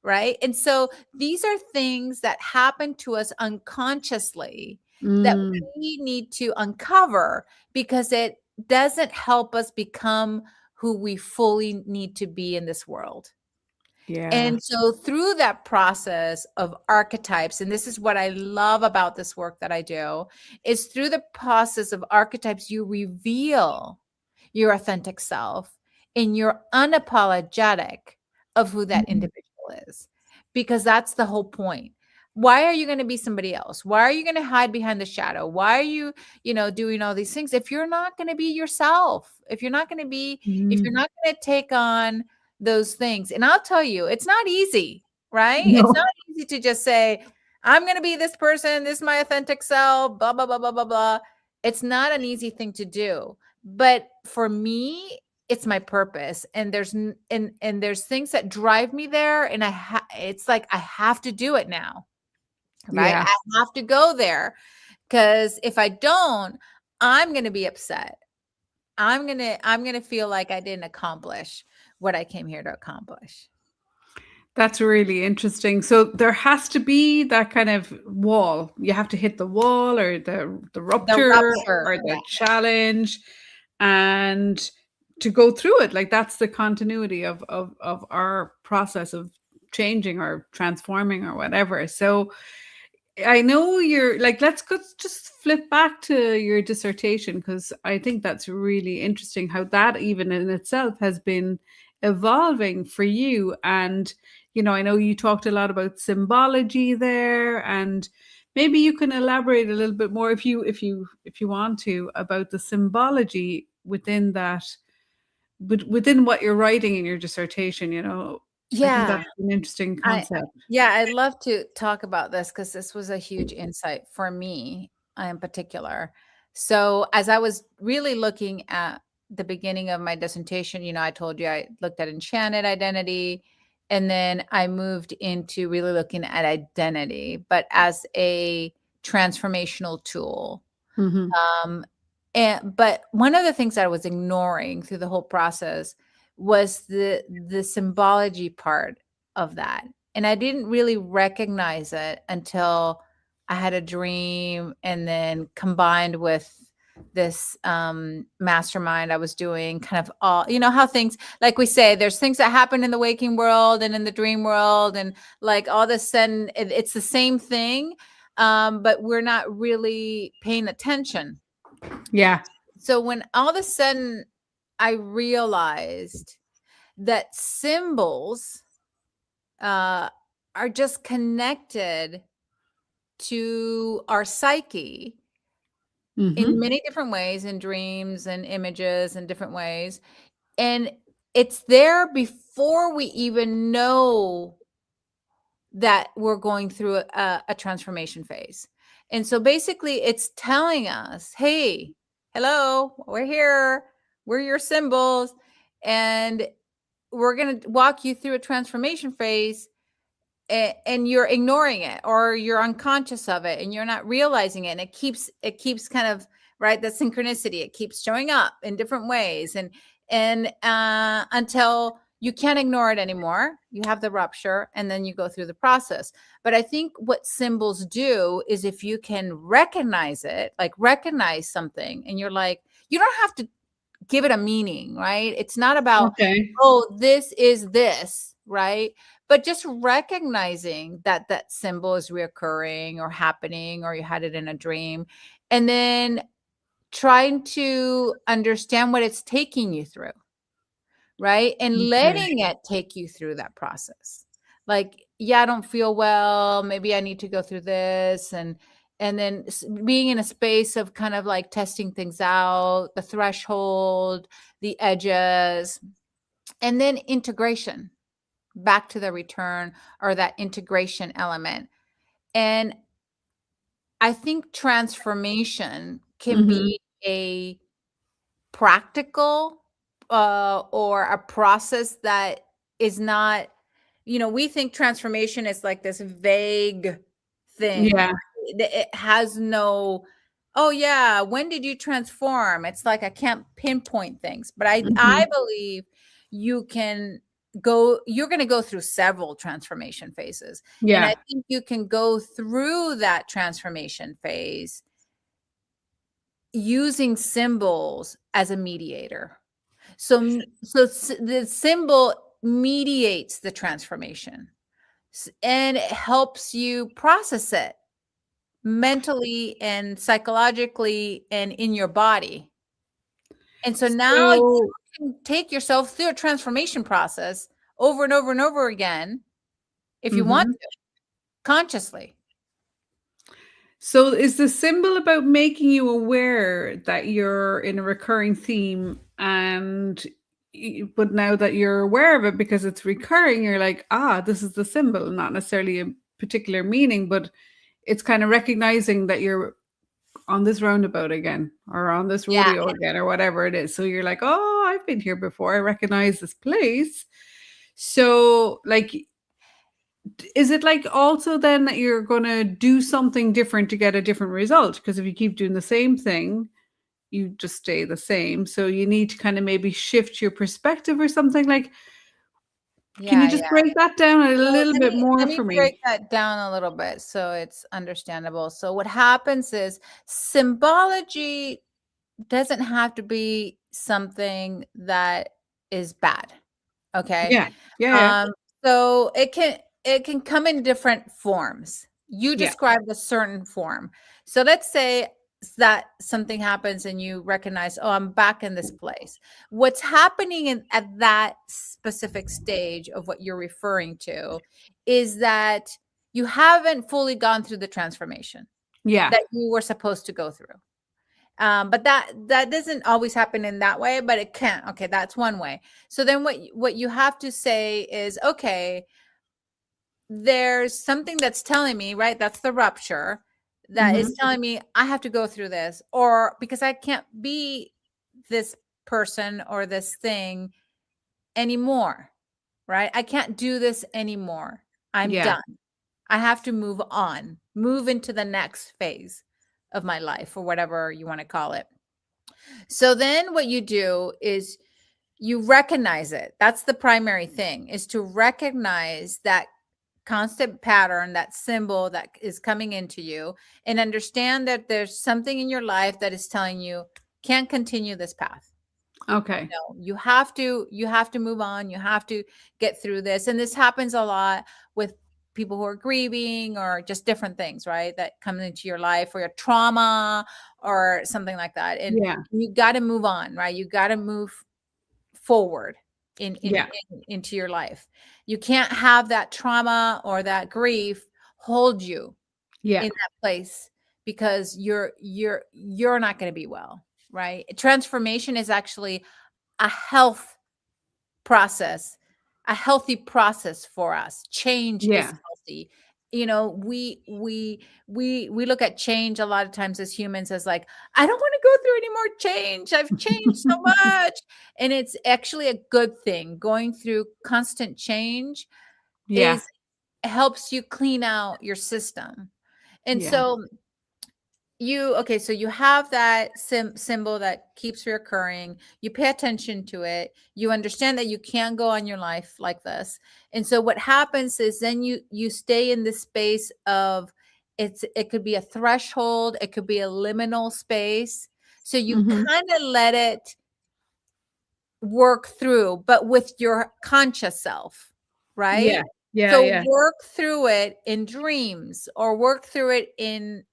right? And so these are things that happen to us unconsciously that mm, we need to uncover, because it doesn't help us become who we fully need to be in this world. yeah. And so through that process of archetypes, and this is what I love about this work that I do, is through the process of archetypes, you reveal your authentic self, and you're unapologetic of who that Mm, individual is, because that's the whole point. Why are you going to be somebody else? Why are you going to hide behind the shadow? Why are you, doing all these things if you're not going to be yourself? If you're not going to be, if you're mm. not going to take on those things. And I'll tell you, it's not easy, right? It's not No. easy to just say, I'm going to be this person, this is my authentic self, blah, blah, blah, blah, blah, blah. It's not an easy thing to do. But for me, it's my purpose, and there's things that drive me there, and it's like I have to do it now, right? Yeah. I have to go there, because if I don't, I'm going to be upset. I'm going to feel like I didn't accomplish what I came here to accomplish. That's really interesting. So there has to be that kind of wall. You have to hit the wall or the The rupture rupture, or yeah. the challenge and to go through it. Like that's the continuity of our process of changing or transforming or whatever. So I know you're like, let's go just flip back to your dissertation because I think that's really interesting how that even in itself has been evolving for you. And, I know you talked a lot about symbology there, and maybe you can elaborate a little bit more if you want to about the symbology within that, but within what you're writing in your dissertation. I think Yeah. that's an interesting I concept. yeah, I'd love to talk about this because this was a huge insight for me in particular. So as I was really looking at the beginning of my dissertation, I told you I looked at Enchanted Identity, and then I moved into really looking at identity, but as a transformational tool. Hmm. Um, but one of the things I was ignoring through the whole process was the symbology part of that. And I didn't really recognize it until I had a dream, and then combined with this mastermind I was doing, kind of all, how things, like we say, there's things that happen in the waking world and in the dream world, and like all of a sudden it's the same thing, but we're not really paying attention. Yeah. So when all of a sudden I realized that symbols are just connected to our psyche in Hmm. many different ways, in dreams and images and different ways. And it's there before we even know that we're going through a transformation phase. And so basically it's telling us, hey, hello, we're here, we're your symbols, and we're going to walk you through a transformation phase, and you're ignoring it, or you're unconscious of it, and you're not realizing it, and it keeps kind of, right, the synchronicity, it keeps showing up in different ways, and until you can't ignore it anymore, you have the rupture, and then you go through the process. But I think what symbols do is, if you can recognize it, like recognize something, and you're like, you don't have to give it a meaning, right? It's not about, Okay. oh, this is this, right? But just recognizing that that symbol is reoccurring or happening, or you had it in a dream, and then trying to understand what it's taking you through, right? And Okay. letting it take you through that process. Like, yeah, I don't feel well, maybe I need to go through this, and then being in a space of kind of like testing things out, the threshold, the edges, and then integration, back to the return, or that integration element. And I think transformation can Hmm. be a practical, or a process that is not, we think transformation is like this vague thing, Yeah. right? It has no, oh yeah, when did you transform? It's like I can't pinpoint things, but I Hmm. believe you're going to go through several transformation phases, and I Yeah. think you can go through that transformation phase using symbols as a mediator. So the symbol mediates the transformation, and it helps you process it mentally and psychologically and in your body. And so now you So, can take yourself through a transformation process over and over and over again if you want mhm. to, consciously. So is the symbol about making you aware that you're in a recurring theme, and but now that you're aware of it because it's recurring, you're like, ah, this is the symbol, not necessarily a particular meaning, but it's kind of recognizing that you're on this roundabout again, or on this Yeah. rodeo again, or whatever it is. So you're like, oh, I've been here before. I recognize this place. So, like, is it like also then that you're going to do something different to get a different result? Because if you keep doing the same thing, you just stay the same. So you need to kind of maybe shift your perspective or something. Like, can you Yeah, just yeah. break that down a So little let bit me more let for me break me? that down a little bit so it's understandable. So what happens is, symbology doesn't have to be something that is bad. Okay. Yeah. Yeah. Yeah. Um, so it can come in different forms. You Yeah. described a certain form. So let's say that something happens and you recognize, oh, I'm back in this place. What's happening at that specific stage of what you're referring to is that you haven't fully gone through the transformation Yeah. that you were supposed to go through. But that doesn't always happen in that way, but it can. Okay, that's one way. So then what you have to say is, okay, there's something that's telling me, right? That's the rupture that is Mhm. telling me I have to go through this, or because I can't be this person or this thing anymore, right? I can't do this anymore. I'm Yeah. done. I have to move on, move into the next phase of my life, or whatever you want to call it. So then what you do is you recognize it. That's the primary thing, is to recognize that constant pattern, that symbol that is coming into you, and understand that there's something in your life that is telling you can't continue this path. Okay. No, you have to move on. You have to get through this. And this happens a lot with people who are grieving, or just different things, right? That come into your life, or your trauma or something like that. And Yeah. you got to move on, right? You got to move forward Yeah. into your life. You can't have that trauma or that grief hold you Yeah. in that place, because you're not going to be well, right? Transformation is actually a health process, a healthy process for us. Change is Yeah. healthy. We look at change a lot of times as humans as like, I don't want to go through any more change. I've changed so much. And it's actually a good thing. Going through constant change Yeah. is helps you clean out your system. And Yeah. so so you have that symbol that keeps reoccurring. You pay attention to it. You understand that you can go on your life like this. And so what happens is then you stay in this space of, it could be a threshold, it could be a liminal space. So you Mhm. kind of let it work through, but with your conscious self, right? Yeah. Yeah. So Yeah. work through it in dreams, or work through it in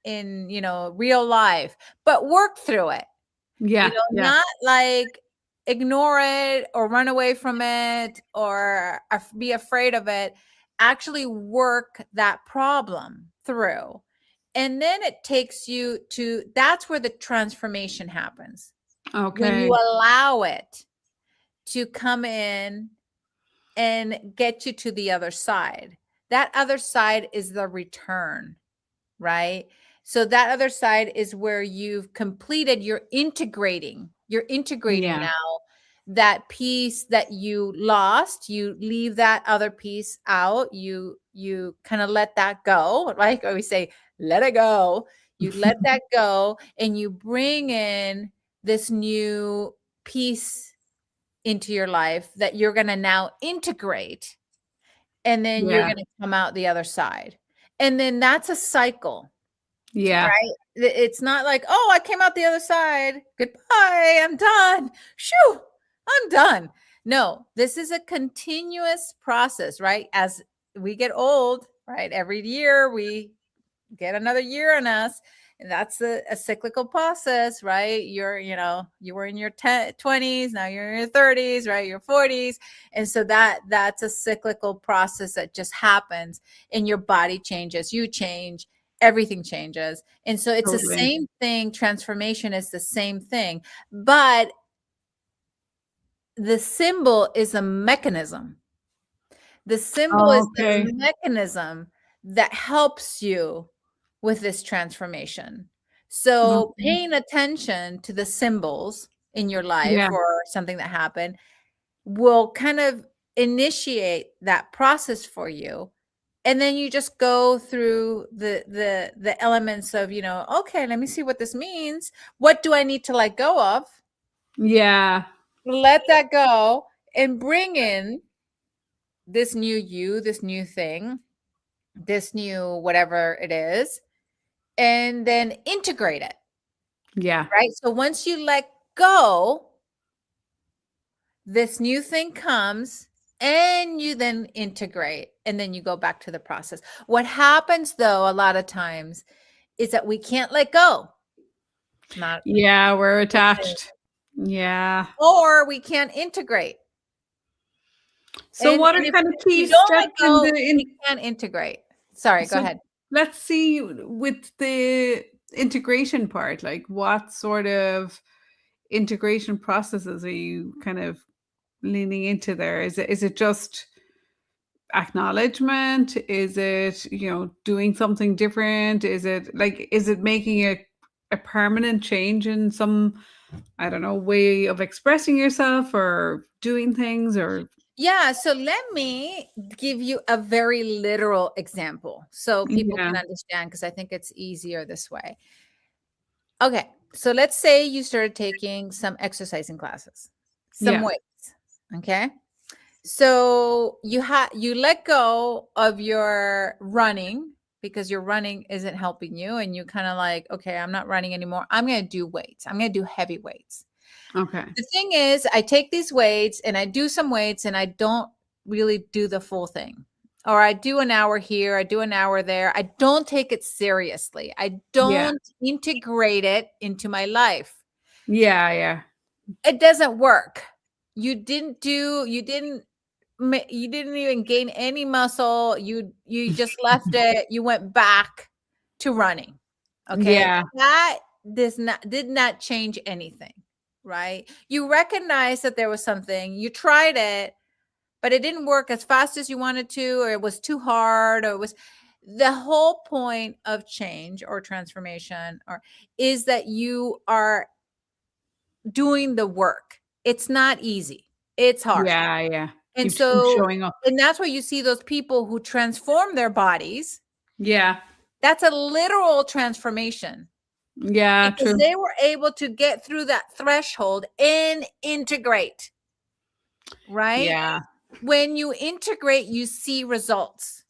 real life, but work through it. Yeah. Yeah. Not like ignore it or run away from it or be afraid of it. Actually work that problem through. And then it takes you to, that's where the transformation happens. When you Okay. allow it to come in and get you to the other side. That other side is the return, right? So that other side is where you've completed, you're integrating Yeah. now that piece that you lost. You leave that other piece out. You kind of let that go, right? Or we say, let it go. You let that go, and you bring in this new piece into your life that you're going to now integrate, and then you're Yeah. going to come out the other side. And then that's a cycle, Yeah. right? It's not like, oh, I came out the other side. Goodbye. I'm done. Shoo, I'm done. No, this is a continuous process, right? As we get old, right? Every year we get another year on us, and that's a cyclical process, right? You were in your 20s, now you're in your 30s, right? Your 40s. And so that's a cyclical process that just happens, and your body changes, you change, everything changes. And so it's the Totally. same thing. Transformation is the same thing, but the symbol is a mechanism. The symbol is Okay. the mechanism that helps you with this transformation. So Okay. paying attention to the symbols in your life Yeah. or something that happened will kind of initiate that process for you. And then you just go through the elements of, okay, let me see what this means. What do I need to let go of? Yeah. Let that go and bring in this new you, this new thing, this new whatever it is, and then integrate it, Yeah. right? So once you let go, this new thing comes, and you then integrate, and then you go back to the process. What happens though, a lot of times, is that we can't let go. Not Yeah, we're attached. Yeah. or we can't integrate. So And what are if kind of if key you don't let steps in go, the we in can't integrate. Sorry, go so ahead. let's see with the integration part, like what sort of integration processes are you kind of leaning into there? Is it just acknowledgement? Is it, doing something different? Is it making a permanent change in some, I don't know, way of expressing yourself or doing things or Yeah, so let me give you a very literal example so people yeah, can understand, because I think it's easier this way. Okay, so let's say you started taking some exercising classes, some yeah, weights. Okay. So you let go of your running because your running isn't helping you, and you kind of like, okay, I'm not running anymore. I'm going to do weights. I'm going to do heavy weights. okay, The thing is, I take these weights and I do some weights and I don't really do the full thing. Or I do an hour here, I do an hour there. I don't take it seriously. I yeah, don't integrate it into my life. yeah, yeah, It doesn't work. You didn't even gain any muscle. You just left it. You went back to running. Okay? yeah, That did not change anything, right? You recognize that there was something. You tried it, but it didn't work as fast as you wanted to, or it was too hard, or it was the whole point of change or transformation or is that you are doing the work. It's not easy. It's hard. yeah, yeah. You And have to keep so showing up. and that's where you see those people who transform their bodies. Yeah, That's a literal transformation yeah, because true. they were able to get through that threshold and integrate, right? Yeah. When you integrate, you see results.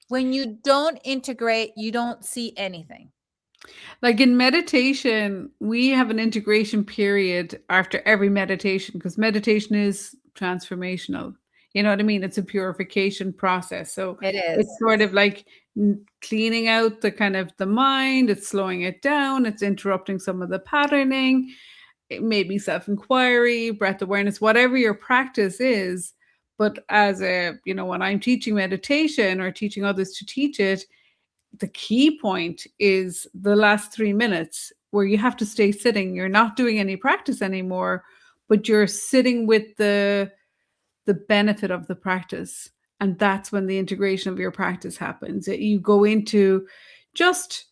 When you don't integrate, you don't see anything. Like in meditation, we have an integration period after every meditation because meditation is transformational. You know what I mean? It's a purification process. So It is. it's sort of like cleaning out the kind of the mind, it's slowing it down, it's interrupting some of the patterning, it may be self-inquiry, breath awareness, whatever your practice is. But when I'm teaching meditation or teaching others to teach it, the key point is the last 3 minutes where you have to stay sitting. You're not doing any practice anymore, but you're sitting with the benefit of the practice. And that's when the integration of your practice happens. You go into just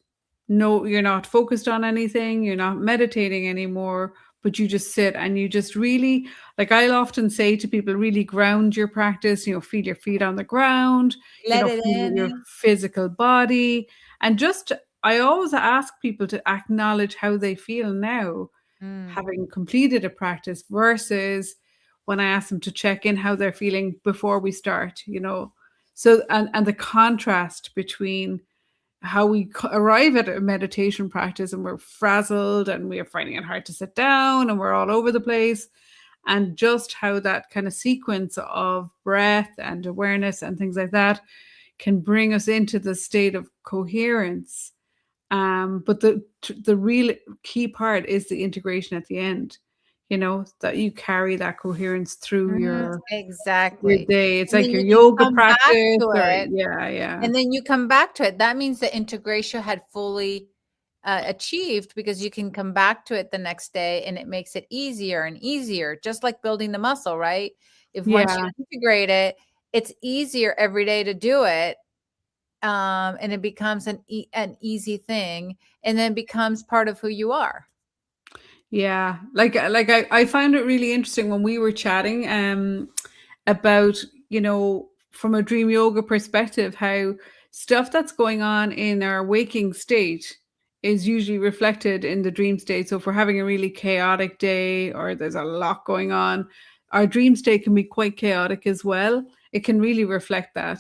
no, you're not focused on anything, you're not meditating anymore, but you just sit and you just really, like I'll often say to people, really ground your practice, feel your feet on the ground, Let it feel your in. physical body. And just, I always ask people to acknowledge how they feel now, Mm. having completed a practice versus when I ask them to check in how they're feeling before we start. So, and the contrast between how we arrive at a meditation practice and we're frazzled and we are finding it hard to sit down and we're all over the place, and just how that kind of sequence of breath and awareness and things like that can bring us into the state of coherence. But the real key part is the integration at the end. That you carry that coherence through Mhm, your exactly. day. It's And like then your when you yoga come back practice, to or it yeah, yeah, and then you come back to it, that means the integration had fully, achieved because you can come back to it the next day and it makes it easier and easier, just like building the muscle, right? If once yeah. you integrate it, it's easier every day to do it, and it becomes an easy thing and then becomes part of who you are. Yeah, like I found it really interesting when we were chatting about, from a dream yoga perspective, how stuff that's going on in our waking state is usually reflected in the dream state. So if we're having a really chaotic day or there's a lot going on, our dream state can be quite chaotic as well. It can really reflect that.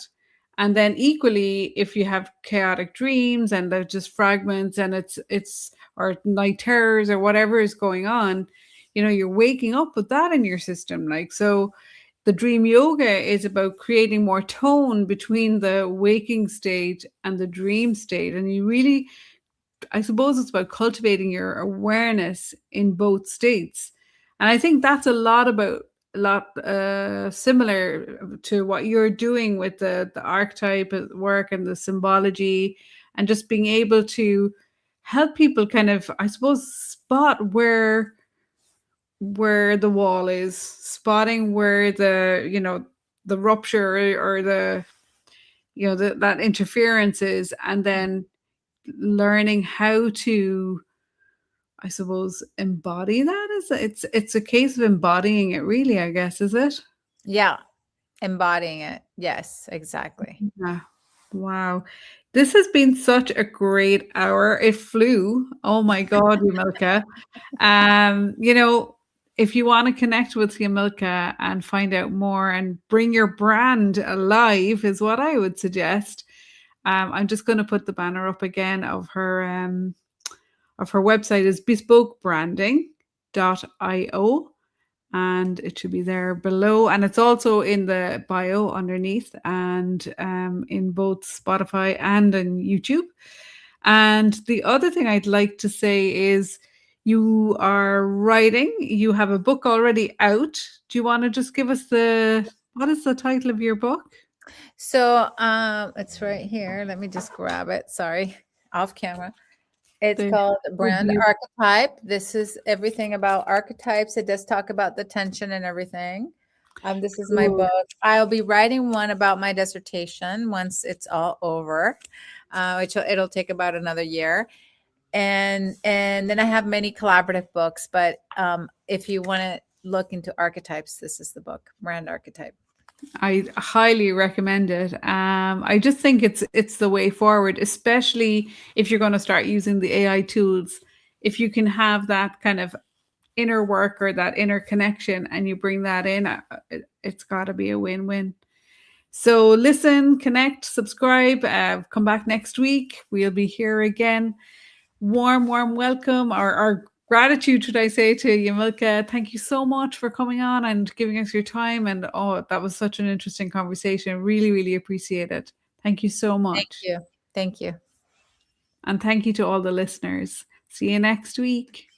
And then equally, if you have chaotic dreams and they're just fragments and it's or night terrors or whatever is going on, you're waking up with that in your system. Like, so the dream yoga is about creating more tone between the waking state and the dream state. And you really, I suppose it's about cultivating your awareness in both states. And I think that's a lot about a lot similar to what you're doing with the archetype work and the symbology, and just being able to help people kind of, I suppose, spot where the wall is, spotting where the, you know, the rupture or the, you know, that interference is, and then learning how to, I suppose, embody that. Is it's a case of embodying it, really, I guess, is it? Yeah, embodying it. Yes, exactly. Yeah. Wow. This has been such a great hour. It flew. Oh my God, Yamilca. You know, if you want to connect with Yamilca and find out more and bring your brand alive, is what I would suggest. I'm just going to put the banner up again of her website is bespokebranding.io, and it should be there below, and it's also in the bio underneath, and in both Spotify and in YouTube. And the other thing I'd like to say is you are writing, you have a book already out. Do you want to just give us what is the title of your book? So it's right here. Let me just grab it. Sorry, off camera. It's The called Brand overview. Archetype. This is everything about archetypes. It does talk about the tension and everything. This is my Cool. book. I'll be writing one about my dissertation once it's all over, which it'll take about another year. And then I have many collaborative books. But if you want to look into archetypes, this is the book, Brand Archetype. I highly recommend it. I just think it's the way forward, especially if you're going to start using the AI tools. If you can have that kind of inner work or that inner connection, and you bring that in, it's got to be a win-win. So listen, connect, subscribe. Come back next week. We'll be here again. Warm welcome, our gratitude, should I say, to Yamilca. Thank you so much for coming on and giving us your time. And oh, that was such an interesting conversation. Really appreciate it. Thank you so Thank much. you. Thank you. And thank you to all the listeners. See you next week.